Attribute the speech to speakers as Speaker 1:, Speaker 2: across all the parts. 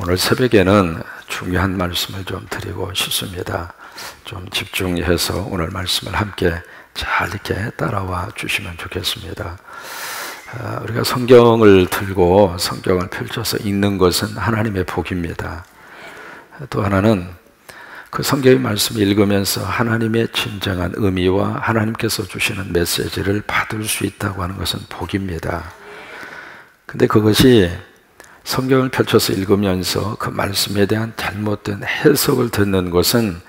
Speaker 1: 오늘 새벽에는 중요한 말씀을 좀 드리고 싶습니다. 좀 집중해서 오늘 말씀을 함께 잘 이렇게 따라와 주시면 좋겠습니다. 우리가 성경을 들고 성경을 펼쳐서 읽는 것은 하나님의 복입니다. 또 하나는 그 성경의 말씀을 읽으면서 하나님의 진정한 의미와 하나님께서 주시는 메시지를 받을 수 있다고 하는 것은 복입니다. 근데 그것이 성경을 펼쳐서 읽으면서 그 말씀에 대한 잘못된 해석을 듣는 것은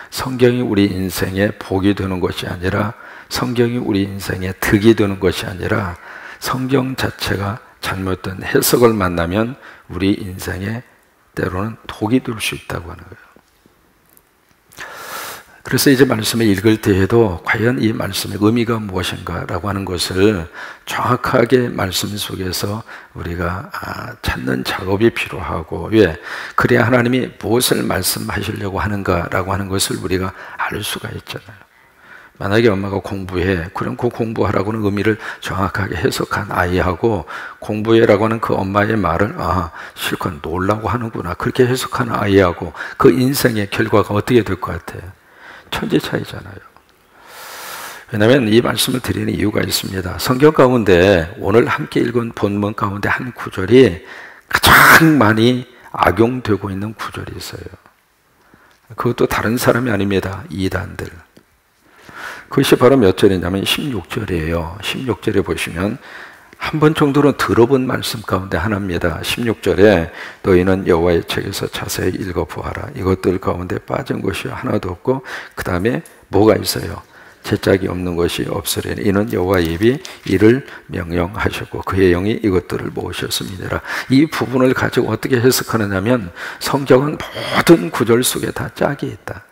Speaker 1: 성경이 우리 인생에 복이 되는 것이 아니라, 성경이 우리 인생에 득이 되는 것이 아니라, 성경 자체가 잘못된 해석을 만나면 우리 인생에 때로는 독이 될 수 있다고 하는 거예요. 그래서 이제 말씀을 읽을 때에도 과연 이 말씀의 의미가 무엇인가 라고 하는 것을 정확하게 말씀 속에서 우리가 찾는 작업이 필요하고, 왜? 그래야 하나님이 무엇을 말씀하시려고 하는가 라고 하는 것을 우리가 알 수가 있잖아요. 만약에 엄마가 공부해, 그럼 그 공부하라고는 의미를 정확하게 해석한 아이하고, 공부해라고 하는 그 엄마의 말을 실컷 놀라고 하는구나, 그렇게 해석하는 아이하고 그 인생의 결과가 어떻게 될 것 같아요? 천지 차이잖아요. 왜냐하면 이 말씀을 드리는 이유가 있습니다. 성경 가운데 오늘 함께 읽은 본문 가운데 한 구절이 가장 많이 악용되고 있는 구절이 있어요. 그것도 다른 사람이 아닙니다. 이단들. 그것이 바로 몇 절이냐면 16절이에요. 16절에 보시면 한 번 정도는 들어본 말씀 가운데 하나입니다. 16절에 너희는 여호와의 책에서 자세히 읽어보아라. 이것들 가운데 빠진 것이 하나도 없고, 그 다음에 뭐가 있어요? 제짝이 없는 것이 없으리니 이는 여호와의 입이 이를 명령하셨고 그의 영이 이것들을 모으셨습니다. 이 부분을 가지고 어떻게 해석하느냐면, 성경은 모든 구절 속에 다 짝이 있다.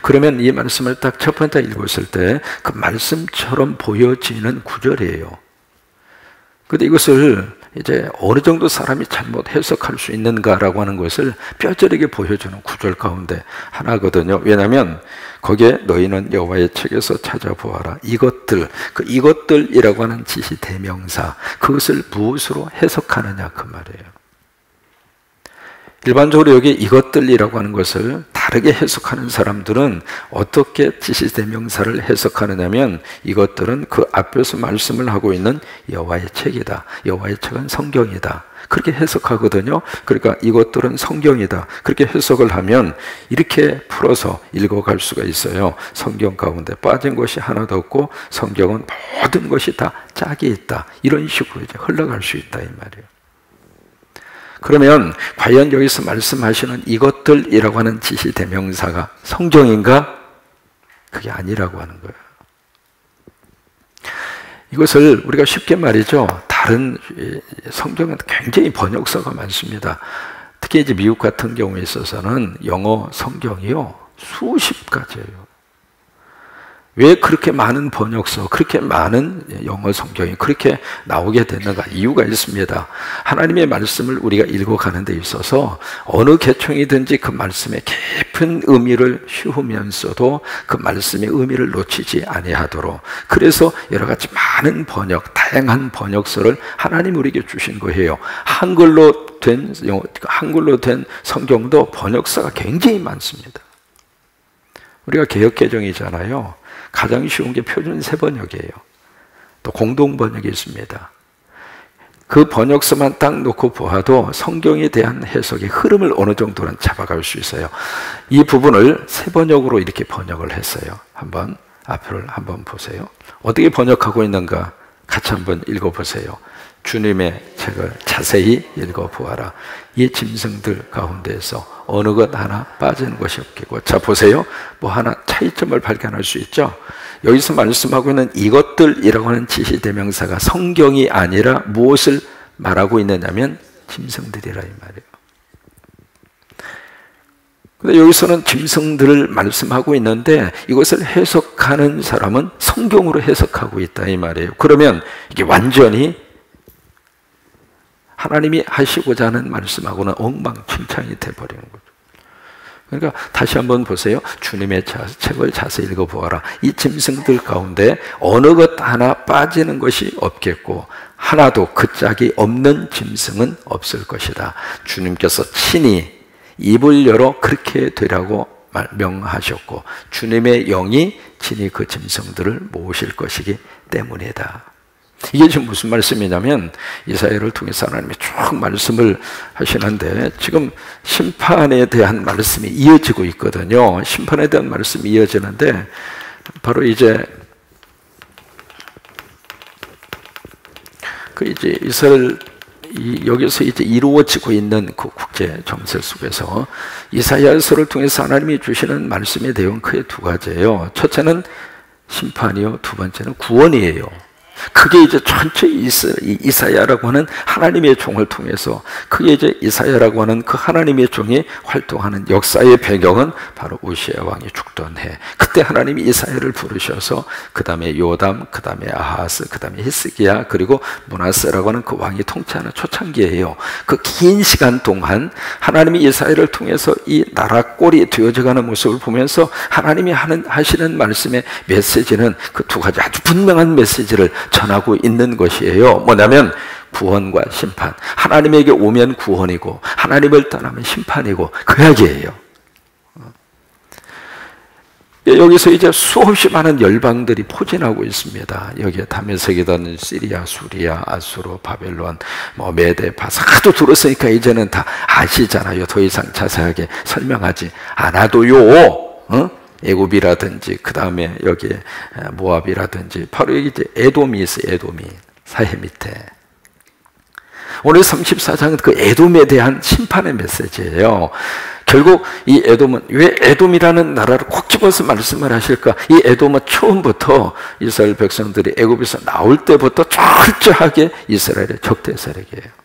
Speaker 1: 그러면 이 말씀을 딱 첫 번째 읽었을 때 그 말씀처럼 보여지는 구절이에요. 그런데 이것을 이제 어느 정도 사람이 잘못 해석할 수 있는가라고 하는 것을 뼈저리게 보여주는 구절 가운데 하나거든요. 왜냐하면 거기에 너희는 여호와의 책에서 찾아보아라. 이것들, 그 이것들이라고 하는 지시대명사, 그것을 무엇으로 해석하느냐 그 말이에요. 일반적으로 여기 이것들이라고 하는 것을 다르게 해석하는 사람들은 어떻게 지시대명사를 해석하느냐면, 이것들은 그 앞에서 말씀을 하고 있는 여호와의 책이다. 여호와의 책은 성경이다. 그렇게 해석하거든요. 그러니까 이것들은 성경이다. 그렇게 해석을 하면 이렇게 풀어서 읽어갈 수가 있어요. 성경 가운데 빠진 것이 하나도 없고 성경은 모든 것이 다 짝이 있다. 이런 식으로 이제 흘러갈 수 있다 이 말이에요. 그러면 과연 여기서 말씀하시는 이것들이라고 하는 지시대명사가 성경인가? 그게 아니라고 하는 거예요. 이것을 우리가 쉽게 말이죠, 다른 성경은 굉장히 번역서가 많습니다. 특히 이제 미국 같은 경우에 있어서는 영어 성경이요 수십 가지예요. 왜 그렇게 많은 번역서, 그렇게 많은 영어 성경이 그렇게 나오게 됐는가? 이유가 있습니다. 하나님의 말씀을 우리가 읽어가는 데 있어서 어느 계통이든지 그 말씀의 깊은 의미를 씌우면서도 그 말씀의 의미를 놓치지 아니하도록, 그래서 여러 가지 많은 번역, 다양한 번역서를 하나님 우리에게 주신 거예요. 한글로 된 성경도 번역서가 굉장히 많습니다. 우리가 개역개정이잖아요. 가장 쉬운 게 표준 세번역이에요. 또 공동번역이 있습니다. 그 번역서만 딱 놓고 보아도 성경에 대한 해석의 흐름을 어느 정도는 잡아갈 수 있어요. 이 부분을 세번역으로 이렇게 번역을 했어요. 한번 앞을 한번 보세요. 어떻게 번역하고 있는가 같이 한번 읽어보세요. 주님의 책을 자세히 읽어보아라. 이 짐승들 가운데에서 어느 것 하나 빠지는 것이 없겠고. 자 보세요. 뭐 하나 차이점을 발견할 수 있죠. 여기서 말씀하고 있는 이것들이라고 하는 지시대명사가 성경이 아니라 무엇을 말하고 있느냐면 짐승들이라 이 말이에요. 근데 여기서는 짐승들을 말씀하고 있는데 이것을 해석하는 사람은 성경으로 해석하고 있다 이 말이에요. 그러면 이게 완전히 하나님이 하시고자 하는 말씀하고는 엉망진창이 돼버리는 거죠. 그러니까 다시 한번 보세요. 주님의 책을 자세히 읽어보아라. 이 짐승들 가운데 어느 것 하나 빠지는 것이 없겠고 하나도 그 짝이 없는 짐승은 없을 것이다. 주님께서 친히 입을 열어 그렇게 되라고 명하셨고 주님의 영이 친히 그 짐승들을 모으실 것이기 때문이다. 이게 지금 무슨 말씀이냐면 이사야를 통해서 하나님이 쭉 말씀을 하시는데 지금 심판에 대한 말씀이 이어지고 있거든요. 심판에 대한 말씀이 이어지는데 바로 이제 이스라엘 여기서 이제 이루어지고 있는 그 국제 정세 속에서 이사야서를 통해서 하나님이 주시는 말씀의 내용은 크게 두 가지예요. 첫째는 심판이요, 두 번째는 구원이에요. 그게 이제 전체 이사야라고 하는 하나님의 종을 통해서 그게 이제 이사야라고 하는 그 하나님의 종이 활동하는 역사의 배경은 바로 우시야 왕이 죽던 해. 그때 하나님이 이사야를 부르셔서 그 다음에 요담, 그 다음에 아하스, 그 다음에 히스기야 그리고 므낫세라고 하는 그 왕이 통치하는 초창기예요. 그 긴 시간 동안 하나님이 이사야를 통해서 이 나라 꼴이 되어져가는 모습을 보면서 하나님이 하시는 말씀의 메시지는 그 두 가지 아주 분명한 메시지를 전하고 있는 것이에요. 뭐냐면 구원과 심판. 하나님에게 오면 구원이고 하나님을 떠나면 심판이고 그 이야기예요. 여기서 이제 수없이 많은 열방들이 포진하고 있습니다. 여기에 다메섹이든 시리아, 수리아, 아수르, 바벨론, 메데, 바사 하도 들었으니까 이제는 다 아시잖아요. 더 이상 자세하게 설명하지 않아도요. 애굽이라든지 그 다음에 여기에 모압이라든지 바로 여기 이제 에돔이 있어요. 에돔이 사해 밑에. 오늘 34장은 그 에돔에 대한 심판의 메시지예요. 결국 이 에돔은 왜 에돔이라는 나라를 꼭 집어서 말씀을 하실까? 이 에돔은 처음부터 이스라엘 백성들이 애굽에서 나올 때부터 철저하게 이스라엘의 적대 세력이에요.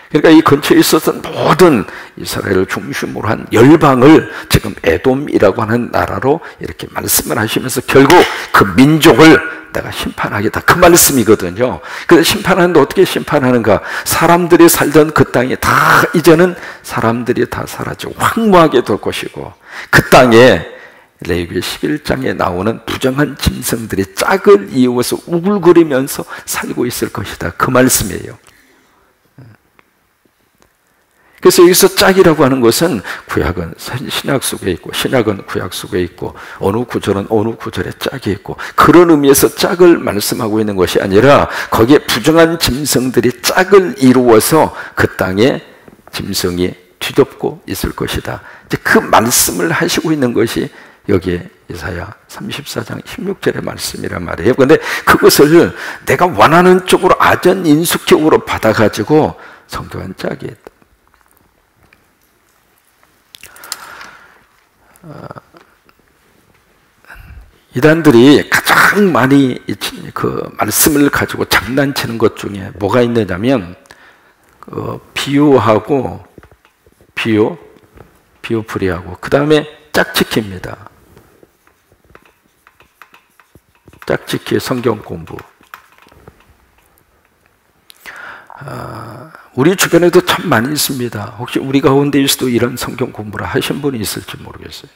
Speaker 1: 그러니까 이 근처에 있었던 모든 이스라엘을 중심으로 한 열방을 지금 에돔이라고 하는 나라로 이렇게 말씀을 하시면서 결국 그 민족을 내가 심판하겠다. 그 말씀이거든요. 그래서 심판하는데 어떻게 심판하는가? 사람들이 살던 그 땅이 다 이제는 사람들이 다 사라지고 황무하게 될 것이고 그 땅에 레위기 11장에 나오는 부정한 짐승들이 짝을 이루어서 우글거리면서 살고 있을 것이다. 그 말씀이에요. 그래서 여기서 짝이라고 하는 것은 구약은 신약 속에 있고 신약은 구약 속에 있고 어느 구절은 어느 구절에 짝이 있고 그런 의미에서 짝을 말씀하고 있는 것이 아니라 거기에 부정한 짐승들이 짝을 이루어서 그 땅에 짐승이 뒤덮고 있을 것이다. 이제 그 말씀을 하시고 있는 것이 여기에 이사야 34장 16절의 말씀이란 말이에요. 그런데 그것을 내가 원하는 쪽으로 아전인수격으로 받아가지고 성경은 짝이 있다. 이단들이 가장 많이 그 말씀을 가지고 장난치는 것 중에 뭐가 있느냐면 비유하고 비유풀이하고 그 다음에 짝짓기입니다. 짝짓기 성경 공부. 우리 주변에도 참 많이 있습니다. 혹시 우리 가운데에서도 이런 성경 공부를 하신 분이 있을지 모르겠어요.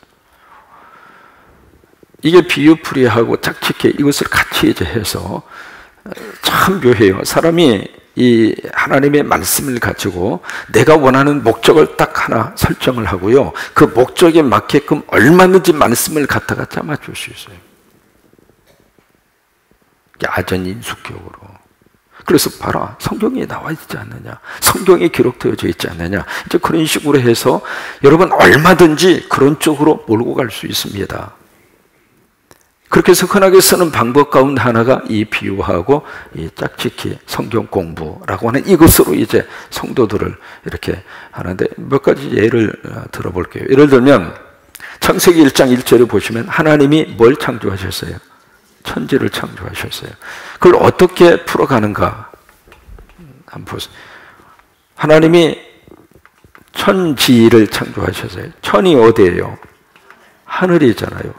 Speaker 1: 이게 비유풀이하고 짝짓기 이것을 같이 이제 해서 참 묘해요. 사람이 이 하나님의 말씀을 가지고 내가 원하는 목적을 딱 하나 설정을 하고요. 그 목적에 맞게끔 얼마든지 말씀을 갖다가 짜맞출 수 있어요. 아전인수격으로. 그래서 봐라, 성경에 나와 있지 않느냐, 성경에 기록되어져 있지 않느냐, 이제 그런 식으로 해서 여러분 얼마든지 그런 쪽으로 몰고 갈 수 있습니다. 그렇게 해서 흔하게 쓰는 방법 가운데 하나가 이 비유하고 이 짝짓기 성경 공부라고 하는 이것으로 이제 성도들을 이렇게 하는데 몇 가지 예를 들어볼게요. 예를 들면 창세기 1장 1절에 보시면 하나님이 뭘 창조하셨어요? 천지를 창조하셨어요. 그걸 어떻게 풀어가는가? 한번 보세요. 하나님이 천지를 창조하셨어요. 천이 어디예요? 하늘이잖아요.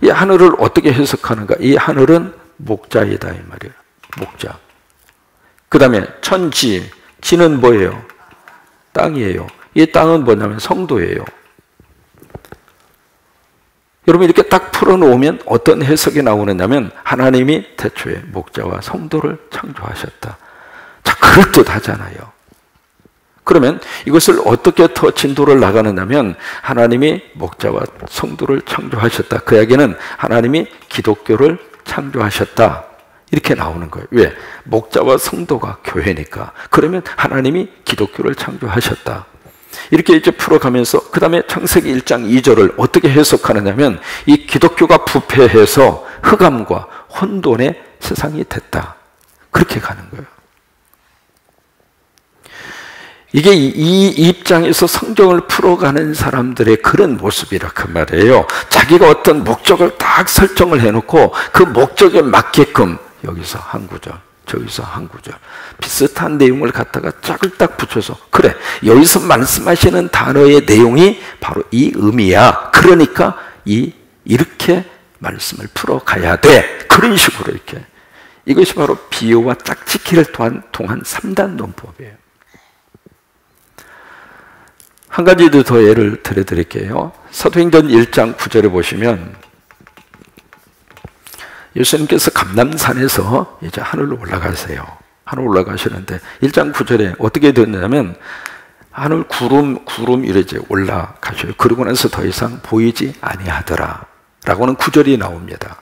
Speaker 1: 이 하늘을 어떻게 해석하는가? 이 하늘은 목자이다 이 말이에요. 목자. 그 다음에 천지, 지는 뭐예요? 땅이에요. 이 땅은 뭐냐면 성도예요. 여러분 이렇게 딱 풀어놓으면 어떤 해석이 나오느냐면 하나님이 태초에 목자와 성도를 창조하셨다. 자, 그럴듯하잖아요. 그러면 이것을 어떻게 더 진도를 나가느냐면 하나님이 목자와 성도를 창조하셨다. 그 이야기는 하나님이 기독교를 창조하셨다. 이렇게 나오는 거예요. 왜? 목자와 성도가 교회니까. 그러면 하나님이 기독교를 창조하셨다. 이렇게 이제 풀어가면서 그 다음에 창세기 1장 2절을 어떻게 해석하느냐면 이 기독교가 부패해서 흑암과 혼돈의 세상이 됐다. 그렇게 가는 거예요. 이게 이 입장에서 성경을 풀어가는 사람들의 그런 모습이라 그 말이에요. 자기가 어떤 목적을 딱 설정을 해놓고 그 목적에 맞게끔 여기서 한 구절, 저기서 한 구절 비슷한 내용을 갖다가 짝을 딱 붙여서 그래, 여기서 말씀하시는 단어의 내용이 바로 이 의미야. 그러니까 이렇게 말씀을 풀어가야 돼. 그런 식으로 이렇게. 이것이 바로 비유와 짝짓기를 통한 3단 논법이에요. 한 가지 더 예를 들어드릴게요. 사도행전 1장 9절에 보시면 예수님께서 감람산에서 이제 하늘로 올라가세요. 하늘 올라가시는데 1장 9절에 어떻게 됐냐면 하늘 구름 이렇게 올라가셔요. 그러고 나서 더 이상 보이지 아니하더라 라고는 9절이 나옵니다.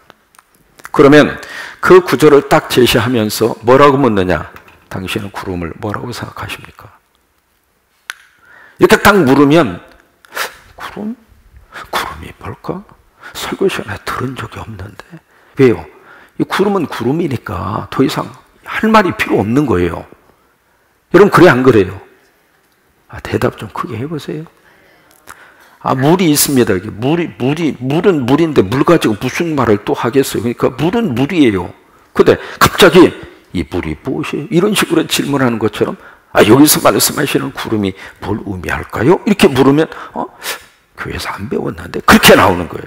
Speaker 1: 그러면 그 9절을 딱 제시하면서 뭐라고 묻느냐? 당신은 구름을 뭐라고 생각하십니까? 이렇게 딱 물으면 구름이 뭘까? 설교 시간에 들은 적이 없는데. 왜요? 이 구름은 구름이니까 더 이상 할 말이 필요 없는 거예요. 여러분 그래 안 그래요? 대답 좀 크게 해보세요. 물이 있습니다. 물은 물인데 물 가지고 무슨 말을 또 하겠어요? 그러니까 물은 물이에요. 근데 갑자기 이 물이 무엇이에요? 이런 식으로 질문하는 것처럼 여기서 말씀하시는 구름이 뭘 의미할까요? 이렇게 물으면 교회에서 안 배웠는데 그렇게 나오는 거예요.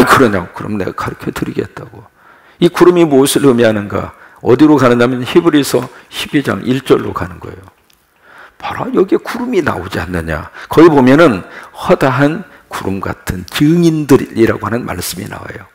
Speaker 1: 그러냐고. 그럼 내가 가르쳐 드리겠다고. 이 구름이 무엇을 의미하는가? 어디로 가느냐면 히브리서 12장 1절로 가는 거예요. 바로 여기에 구름이 나오지 않느냐. 거기 보면은 허다한 구름 같은 증인들이라고 하는 말씀이 나와요.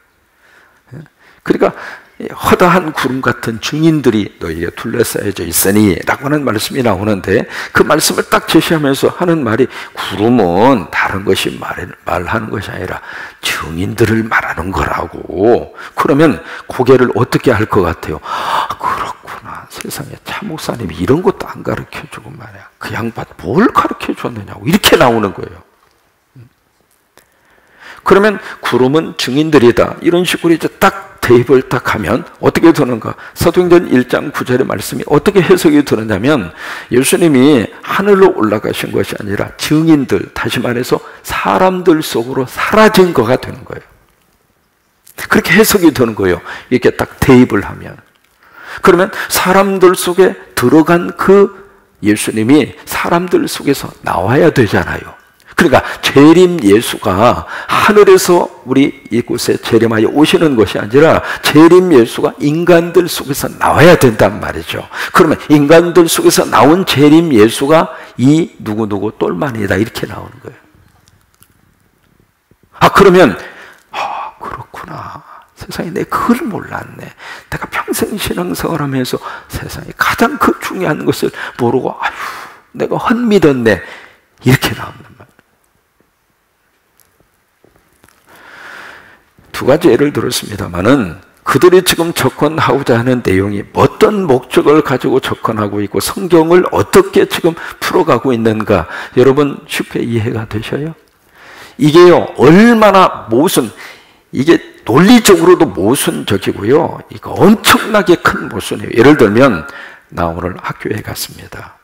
Speaker 1: 그러니까 허다한 구름 같은 증인들이 너희에게 둘러싸여져 있으니 라고 하는 말씀이 나오는데 그 말씀을 딱 제시하면서 하는 말이 구름은 다른 것이 말하는 것이 아니라 증인들을 말하는 거라고. 그러면 고개를 어떻게 할 것 같아요? 그렇구나. 세상에 차 목사님이 이런 것도 안 가르쳐주고 말이야. 그 양반 뭘 가르쳐줬느냐고 이렇게 나오는 거예요. 그러면 구름은 증인들이다. 이런 식으로 이제 딱 대입을 딱 하면 어떻게 되는가? 사도행전 1장 9절의 말씀이 어떻게 해석이 되느냐면 예수님이 하늘로 올라가신 것이 아니라 증인들, 다시 말해서 사람들 속으로 사라진 거가 되는 거예요. 그렇게 해석이 되는 거예요. 이렇게 딱 대입을 하면. 그러면 사람들 속에 들어간 그 예수님이 사람들 속에서 나와야 되잖아요. 그러니까 재림 예수가 하늘에서 우리 이곳에 재림하여 오시는 것이 아니라 재림 예수가 인간들 속에서 나와야 된단 말이죠. 그러면 인간들 속에서 나온 재림 예수가 이 누구누구 똘마니다 이렇게 나오는 거예요. 그러면 그렇구나. 세상에 내 그걸 몰랐네. 내가 평생 신앙생활 하면서 세상에 가장 그 중요한 것을 모르고 내가 헛믿었네. 이렇게 나옵니다. 두 가지 예를 들었습니다만은 그들이 지금 접근하고자 하는 내용이 어떤 목적을 가지고 접근하고 있고 성경을 어떻게 지금 풀어가고 있는가 여러분 쉽게 이해가 되셔요? 이게요 얼마나 이게 논리적으로도 모순적이고요. 이거 엄청나게 큰 모순이에요. 예를 들면 나 오늘 학교에 갔습니다.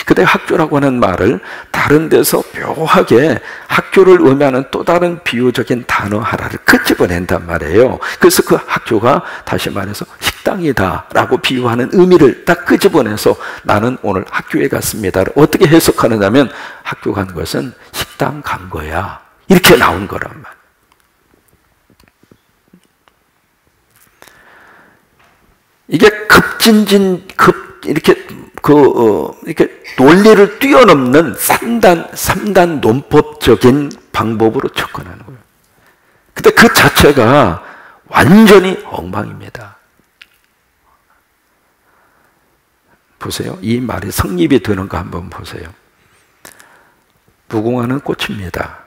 Speaker 1: 근데 학교라고 하는 말을 다른 데서 묘하게 학교를 의미하는 또 다른 비유적인 단어 하나를 끄집어낸단 말이에요. 그래서 그 학교가 다시 말해서 식당이다 라고 비유하는 의미를 딱 끄집어내서 나는 오늘 학교에 갔습니다를 어떻게 해석하느냐면 학교 간 것은 식당 간 거야. 이렇게 나온 거란 말이에요. 이게 이렇게 논리를 뛰어넘는 3단 논법적인 방법으로 접근하는 거예요. 근데 그 자체가 완전히 엉망입니다. 보세요. 이 말이 성립이 되는 거 한번 보세요. 무궁화는 꽃입니다.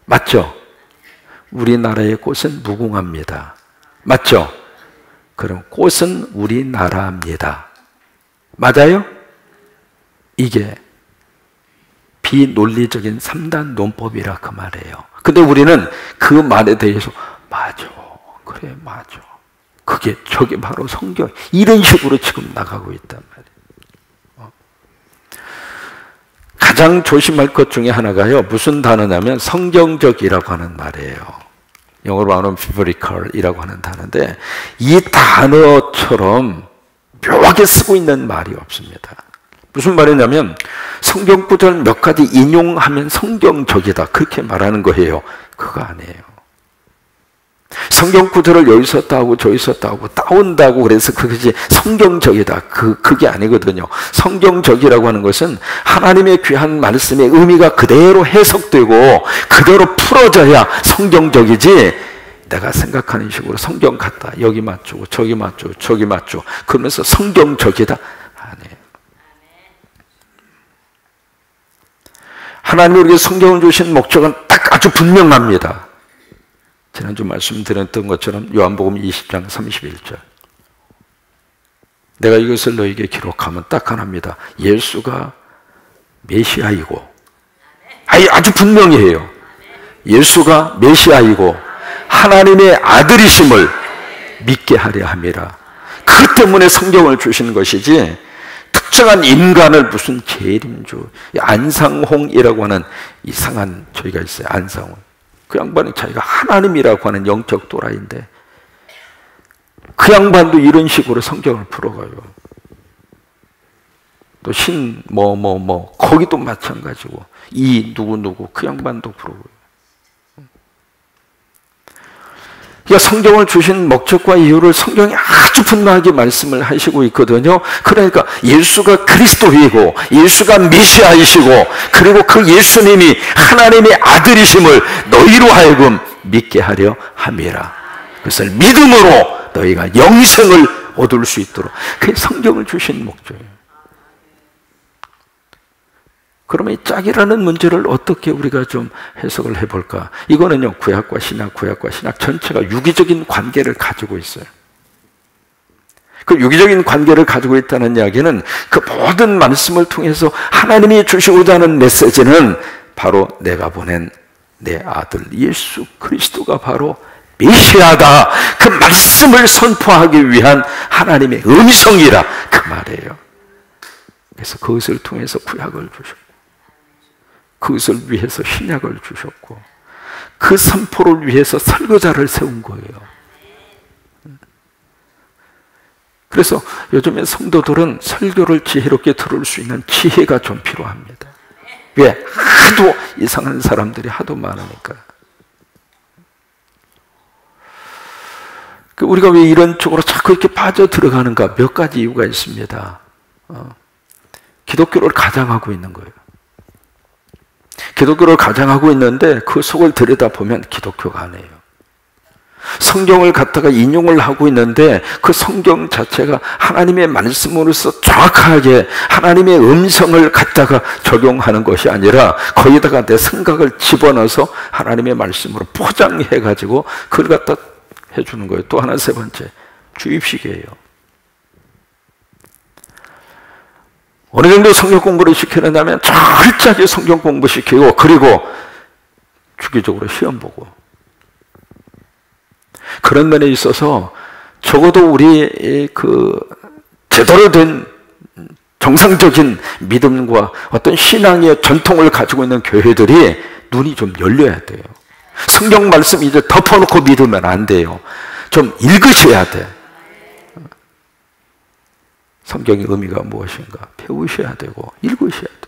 Speaker 1: 맞죠? 우리나라의 꽃은 무궁화입니다. 맞죠? 그럼 꽃은 우리나라입니다. 맞아요? 이게 비논리적인 3단 논법이라 그 말이에요. 근데 우리는 그 말에 대해서 맞아, 그래, 맞아, 저게 바로 성경, 이런 식으로 지금 나가고 있단 말이에요. 가장 조심할 것 중에 하나가요, 무슨 단어냐면 성경적이라고 하는 말이에요. 영어로 말하면 biblical이라고 하는 단어인데, 이 단어처럼 묘하게 쓰고 있는 말이 없습니다. 무슨 말이냐면 성경 구절 몇 가지 인용하면 성경적이다, 그렇게 말하는 거예요. 그거 아니에요. 성경 구절을 여기 썼다 하고 저기 썼다 하고 따온다고 그래서 그것이 성경적이다, 그게 아니거든요. 성경적이라고 하는 것은 하나님의 귀한 말씀의 의미가 그대로 해석되고 그대로 풀어져야 성경적이지, 내가 생각하는 식으로 성경 같다, 여기 맞추고 저기 맞추고 저기 맞추고 그러면서 성경적이다, 아니에요. 하나님이 우리에게 성경을 주신 목적은 딱 아주 분명합니다. 지난주 말씀드렸던 것처럼 요한복음 20장 31절, 내가 이것을 너에게 기록하면 딱 하나입니다. 예수가 메시아이고, 아주 분명해요. 예수가 메시아이고 하나님의 아들이심을 믿게 하려 함이라. 그 때문에 성경을 주신 것이지, 특정한 인간을 무슨 재림주, 안상홍이라고 하는 이상한 저희가 있어요. 안상홍, 그 양반은 자기가 하나님이라고 하는 영적 도라이인데 그 양반도 이런 식으로 성경을 풀어가요. 또 신 거기도 마찬가지고, 이 누구 그 양반도 풀어가요. 그러니까 성경을 주신 목적과 이유를 성경이 아주 분명하게 말씀을 하시고 있거든요. 그러니까 예수가 그리스도이고 예수가 메시아이시고, 그리고 그 예수님이 하나님의 아들이심을 너희로 하여금 믿게 하려 함이라. 그것을 믿음으로 너희가 영생을 얻을 수 있도록, 그게 성경을 주신 목적이에요. 그러면 이 짝이라는 문제를 어떻게 우리가 좀 해석을 해볼까? 이거는요, 구약과 신약 전체가 유기적인 관계를 가지고 있어요. 그 유기적인 관계를 가지고 있다는 이야기는 그 모든 말씀을 통해서 하나님이 주시고자 하는 메시지는 바로 내가 보낸 내 아들 예수 그리스도가 바로 메시아다, 그 말씀을 선포하기 위한 하나님의 음성이라 그 말이에요. 그래서 그것을 통해서 구약을 주셨고, 그것을 위해서 신약을 주셨고, 그 선포를 위해서 설교자를 세운 거예요. 그래서 요즘에 성도들은 설교를 지혜롭게 들을 수 있는 지혜가 좀 필요합니다. 왜? 하도 이상한 사람들이 하도 많으니까. 우리가 왜 이런 쪽으로 자꾸 이렇게 빠져 들어가는가? 몇 가지 이유가 있습니다. 기독교를 가장하고 있는 거예요. 기독교를 가장하고 있는데 그 속을 들여다보면 기독교가 아니에요. 성경을 갖다가 인용을 하고 있는데 그 성경 자체가 하나님의 말씀으로서 정확하게 하나님의 음성을 갖다가 적용하는 것이 아니라 거기다가 내 생각을 집어넣어서 하나님의 말씀으로 포장해가지고 그걸 갖다 해주는 거예요. 또 하나, 세 번째, 주입식이에요. 어느 정도 성경 공부를 시키려면 철저하게 성경 공부 시키고, 그리고 주기적으로 시험 보고, 그런 면에 있어서 적어도 우리 그 제대로 된 정상적인 믿음과 어떤 신앙의 전통을 가지고 있는 교회들이 눈이 좀 열려야 돼요. 성경 말씀 이제 덮어놓고 믿으면 안 돼요. 좀 읽으셔야 돼. 성경의 의미가 무엇인가 배우셔야 되고 읽으셔야 되고.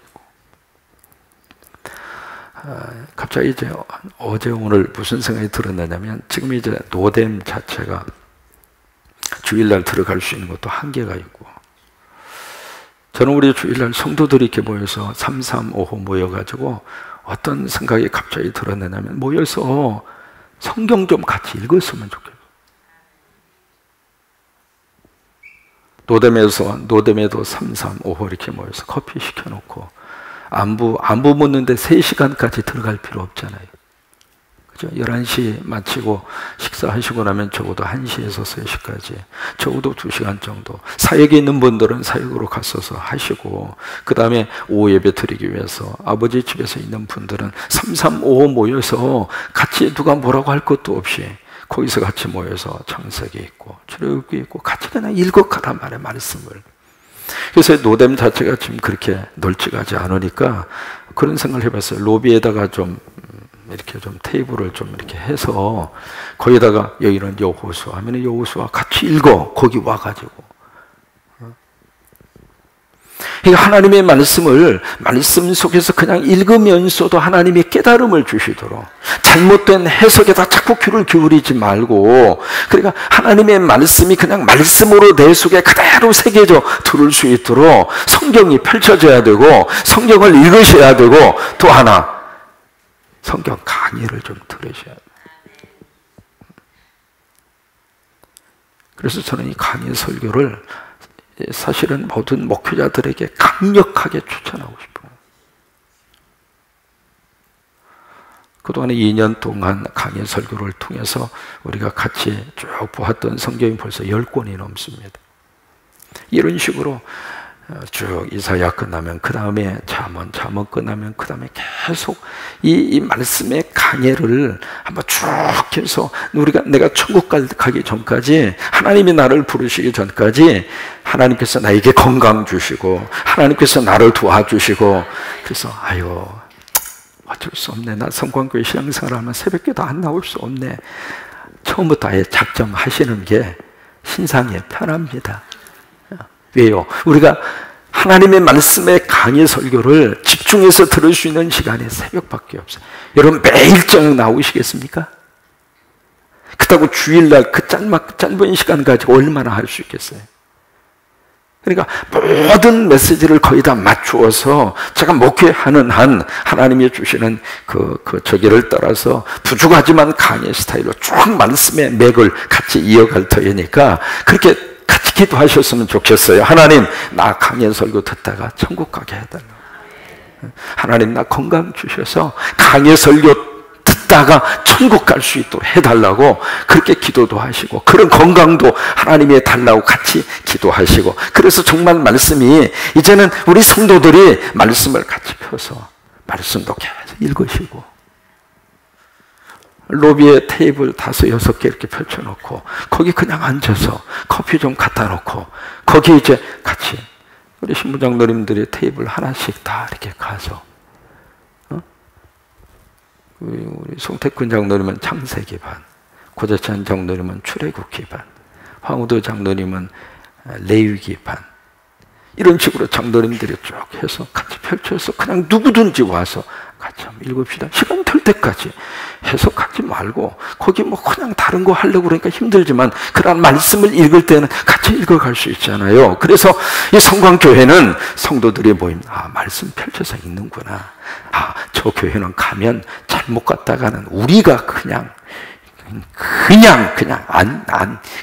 Speaker 1: 갑자기 이제 어제 오늘 무슨 생각이 들었느냐면, 지금 이제 노뎀 자체가 주일날 들어갈 수 있는 것도 한계가 있고, 저는 우리 주일날 성도들이 이렇게 모여서 335호 모여가지고 어떤 생각이 갑자기 들었느냐면, 모여서 성경 좀 같이 읽었으면 좋겠어요. 노담에도 3, 3, 5 이렇게 모여서 커피 시켜놓고 안부 묻는데 3시간까지 들어갈 필요 없잖아요. 그죠? 11시 마치고 식사하시고 나면 적어도 1시에서 3시까지, 적어도 2시간 정도. 사역에 있는 분들은 사역으로 갔어서 하시고, 그 다음에 오후 예배 드리기 위해서 아버지 집에서 있는 분들은 3, 3, 5 모여서 같이 누가 뭐라고 할 것도 없이 거기서 같이 모여서 창세기 있고 출애굽기 있고 같이 그냥 읽어가란 말이에요, 말씀을. 그래서 노뎀 자체가 지금 그렇게 널찍하지 않으니까 그런 생각을 해봤어요. 로비에다가 좀 이렇게 좀 테이블을 좀 이렇게 해서 거기다가 여기는 여호수아 하면 여호수아 같이 읽어, 거기 와가지고. 그러니까 하나님의 말씀을 말씀 속에서 그냥 읽으면서도 하나님이 깨달음을 주시도록, 잘못된 해석에다 자꾸 귀를 기울이지 말고, 그러니까 하나님의 말씀이 그냥 말씀으로 내 속에 그대로 새겨져 들을 수 있도록 성경이 펼쳐져야 되고, 성경을 읽으셔야 되고, 또 하나 성경 강의를 좀 들으셔야 돼요. 그래서 저는 이 강의 설교를 사실은 모든 목회자들에게 강력하게 추천하고 싶어요. 그동안에 2년 동안 강의 설교를 통해서 우리가 같이 쭉 보았던 성경이 벌써 10권이 넘습니다. 이런 식으로 쭉 이사야 끝나면 그 다음에 잠언 끝나면 그 다음에 계속 이 말씀의 강해를 한번 쭉 해서 내가 천국 가기 전까지, 하나님이 나를 부르시기 전까지 하나님께서 나에게 건강 주시고 하나님께서 나를 도와주시고, 그래서 아유 어쩔 수 없네, 나 성광교회 신앙생활하면 새벽기도 안 나올 수 없네. 처음부터 아예 작정하시는 게 신상에 편합니다. 왜요? 우리가 하나님의 말씀의 강의 설교를 집중해서 들을 수 있는 시간이 새벽밖에 없어요. 여러분 매일 저녁 나오시겠습니까? 그렇다고 주일날 그 짧은 시간 가지고 얼마나 할 수 있겠어요? 그러니까 모든 메시지를 거의 다 맞추어서 제가 목회하는 한 하나님이 주시는 저기를 따라서 부족하지만 강의 스타일로 쭉 말씀의 맥을 같이 이어갈 터이니까 그렇게 같이 기도하셨으면 좋겠어요. 하나님, 나 강연 설교 듣다가 천국 가게 해달라고. 하나님, 나 건강 주셔서 강연 설교 듣다가 천국 갈 수 있도록 해달라고 그렇게 기도도 하시고, 그런 건강도 하나님이 달라고 같이 기도하시고, 그래서 정말 말씀이 이제는 우리 성도들이 말씀을 같이 펴서 말씀도 계속 읽으시고, 로비에 테이블 5, 6개 이렇게 펼쳐놓고 거기 그냥 앉아서 커피 좀 갖다 놓고 거기 이제 같이 우리 신부장노님들이 테이블 하나씩 다 이렇게 가서, 우리 송태근 장로님은 창세기 반, 고재찬 장로님은 출애굽기 반, 황우도 장로님은 레위기 반, 이런 식으로 장로님들이 쭉 해서 같이 펼쳐서 그냥 누구든지 와서 같이 한번 읽읍시다. 시간 될 때까지 해석하지 말고, 거기 뭐 그냥 다른 거 하려고 그러니까 힘들지만 그런 말씀을 읽을 때는 같이 읽어갈 수 있잖아요. 그래서 이 성광교회는 성도들이 모임, 말씀 펼쳐서 읽는구나. 저 교회는 가면 잘못 갔다가는 우리가 그냥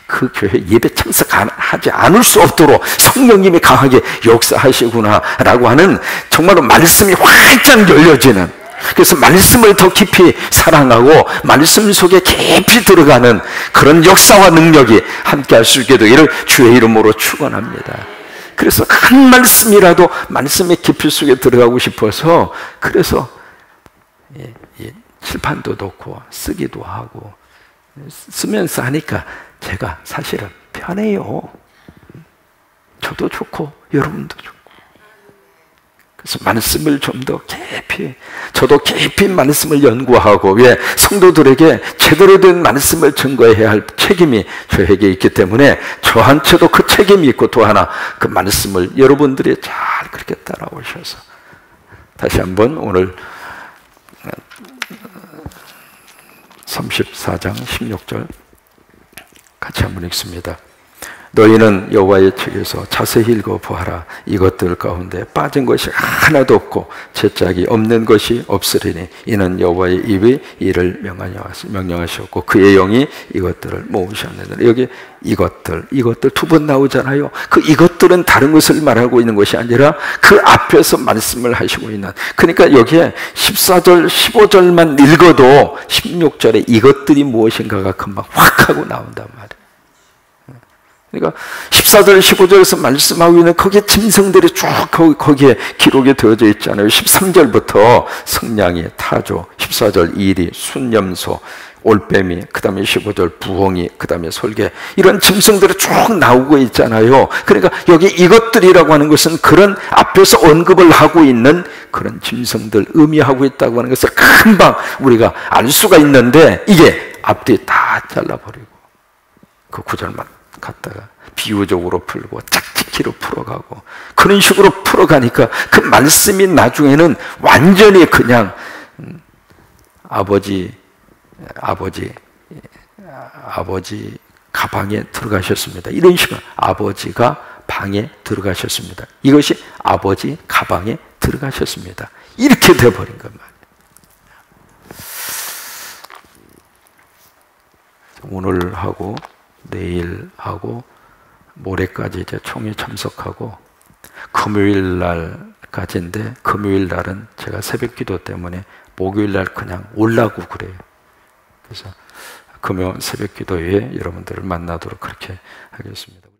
Speaker 1: 그 교회 예배 참석하지 않을 수 없도록 성령님이 강하게 역사하시구나 라고 하는, 정말로 말씀이 활짝 열려지는, 그래서 말씀을 더 깊이 사랑하고 말씀 속에 깊이 들어가는 그런 역사와 능력이 함께 할 수 있게 되기를 주의 이름으로 축원합니다. 그래서 한 말씀이라도 말씀의 깊이 속에 들어가고 싶어서, 그래서 칠판도 놓고 쓰기도 하고 쓰면서 하니까 제가 사실은 편해요. 저도 좋고 여러분도 좋고. 그래서 말씀을 좀 더 깊이, 저도 깊이 말씀을 연구하고, 왜 성도들에게 제대로 된 말씀을 증거해야 할 책임이 저에게 있기 때문에 저한테도 그 책임이 있고, 또 하나 그 말씀을 여러분들이 잘 그렇게 따라오셔서, 다시 한번 오늘 34장 16절 같이 한번 읽습니다. 너희는 여호와의 책에서 자세히 읽어보아라. 이것들 가운데 빠진 것이 하나도 없고 채짝이 없는 것이 없으리니 이는 여호와의 입이 이를 명령하셨고 그의 영이 이것들을 모으셨느니라. 여기 이것들 두 번 나오잖아요. 그 이것들은 다른 것을 말하고 있는 것이 아니라 그 앞에서 말씀을 하시고 있는, 그러니까 여기에 14절 15절만 읽어도 16절에 이것들이 무엇인가가 금방 확 하고 나온단 말이에요. 그러니까 14절 15절에서 말씀하고 있는 거기에 짐승들이 쭉 거기에 기록이 되어져 있잖아요. 13절부터 성냥이, 타조, 14절 이리, 순염소, 올빼미, 그 다음에 15절 부엉이, 그 다음에 솔개, 이런 짐승들이 쭉 나오고 있잖아요. 그러니까 여기 이것들이라고 하는 것은 그런 앞에서 언급을 하고 있는 그런 짐승들 의미하고 있다고 하는 것을 금방 우리가 알 수가 있는데, 이게 앞뒤 다 잘라버리고 그 구절만 갖다가 비유적으로 풀고 짝짓기로 풀어가고 그런 식으로 풀어가니까 그 말씀이 나중에는 완전히 그냥 아버지 가방에 들어가셨습니다. 이런 식으로 아버지가 방에 들어가셨습니다. 이것이 아버지 가방에 들어가셨습니다. 이렇게 돼버린 것 말이에요. 오늘 하고 내일 하고 모레까지 이제 총회 참석하고 금요일 날까지인데, 금요일 날은 제가 새벽기도 때문에 목요일 날 그냥 올라고 그래요. 그래서 금요 새벽기도에 여러분들을 만나도록 그렇게 하겠습니다.